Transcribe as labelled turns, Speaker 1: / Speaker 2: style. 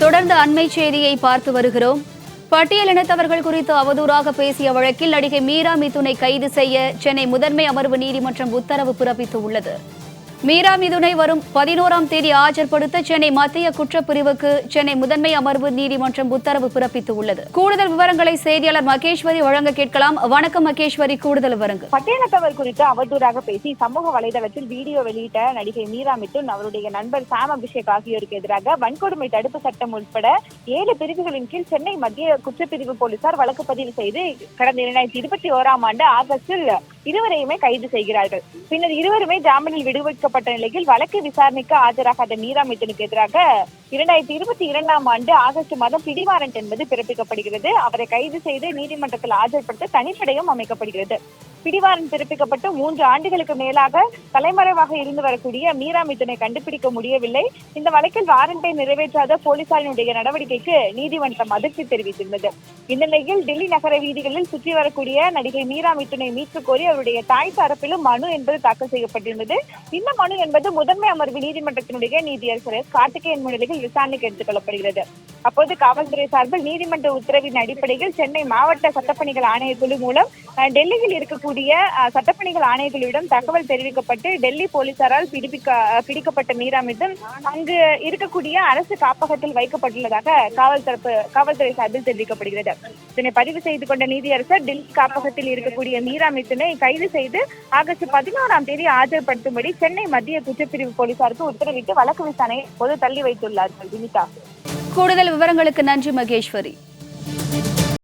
Speaker 1: தொடர்ந்து அண்மை செய்தியை பார்த்து வருகிறோம். பட்டியலினத்தவர்கள் குறித்து அவதூறாக பேசிய வழக்கில் நடிகை மீரா மிதுனை கைது செய்ய சென்னை முதன்மை அமர்வு நீதிமன்றம் உத்தரவு பிறப்பித்துள்ளது. மீரா மிதுனை வரும் 11ஆம் தேதி ஆஜர்படுத்த சென்னை மத்திய குற்றப்பிரிவுக்கு சென்னை முதன்மை அமர்வு நீதிமன்றம் உத்தரவு பிறப்பித்துள்ளது. கூடுதல் விவரங்களை செய்தியாளர் மகேஸ்வரி வழங்க கேட்கலாம். வணக்கம் மகேஸ்வரி, கூடுதல் விவரங்கள்.
Speaker 2: பட்டியலினத்தவர் குறித்து அவதூறாக பேசி சமூக வலைதளத்தில் வீடியோ வெளியிட்ட நடிகை மீரா மிதுன், அவருடைய நண்பர் சாம் அபிஷேக் ஆகியோருக்கு எதிராக வன்கொடுமை தடுப்பு சட்டம் உட்பட 7 பிரிவுகளின் கீழ் சென்னை மத்திய குற்றப்பிரிவு போலீசார் வழக்கு பதிவு செய்து கடந்த 2021ஆம் ஆண்டு ஆகஸ்டில் இருவரையுமே கைது செய்கிறார்கள். பின்னர் இருவருமே ஜாமீனில் விடுவிக்கப்பட்ட நிலையில் வழக்கு விசாரணைக்கு ஆஜராகாத மீரா மிதுனுக்கு எதிராக 2022ஆம் ஆண்டு ஆகஸ்ட் மாதம் பிடிவாரண்ட் என்பது பிறப்பிக்கப்படுகிறது. அவரை கைது செய்து நீதிமன்றத்தில் ஆஜர்படுத்த தனிப்படையும் அமைக்கப்படுகிறது. பிடிவாரண்ட் பிறப்பிக்கப்பட்டு 3 ஆண்டுகளுக்கு மேலாக தலைமறைவாக இருந்து வரக்கூடிய மீரா மிதுனை கண்டுபிடிக்க முடியவில்லை. இந்த வழக்கில் வாரண்டை நிறைவேற்றாத போலீசாரினுடைய நடவடிக்கைக்கு நீதிமன்றம் அதிர்ச்சி தெரிவித்திருந்தது. இந்த நிலையில் டெல்லி நகர வீதிகளில் சுற்றி வரக்கூடிய நடிகை மீரா மிதுனை மீட்பு கோரி அவருடைய தாய் தரப்பிலும் மனு என்பது தாக்கல் செய்யப்பட்டிருந்தது. இந்த மனு என்பது முதன்மை அமர்வு நீதிமன்றத்தினுடைய நீதியரசர் கார்த்திகேயன் முன்னிலையில் விசாரணைக்கு எடுத்துக் கொள்ளப்படுகிறது. அப்போது காவல்துறை சார்பில் நீதிமன்ற உத்தரவின் அடிப்படையில் சென்னை மாவட்ட சட்டப்பணிகள் ஆணையக்குழு மூலம் டெல்லியில் இருக்கக்கூடிய சட்டப்பணிகள் ஆணையக்குழுவிடம் தகவல் தெரிவிக்கப்பட்டு டெல்லி போலீசாரால் பிடிக்கப்பட்ட மீரா மிதுன் அங்கு இருக்கக்கூடிய அரசு காப்பகத்தில் வைக்கப்பட்டுள்ளதாக காவல்துறை சார்பில் தெரிவிக்கப்படுகிறது. இதனை பதிவு செய்து கொண்ட நீதியரசர் டெல்லி காப்பகத்தில் இருக்கக்கூடிய மீரா மிதுனை கைது செய்து ஆகஸ்ட் 11ஆம் தேதி ஆஜர்படுத்தும்படி சென்னை மத்திய குற்றப்பிரிவு போலீசாருக்கு உத்தரவிட்டு வழக்கு விசாரணை பொது தள்ளி வைத்துள்ளார்கள். வினிதா,
Speaker 1: கூடுதல் விவரங்களுக்கு நன்றி மகேஸ்வரி.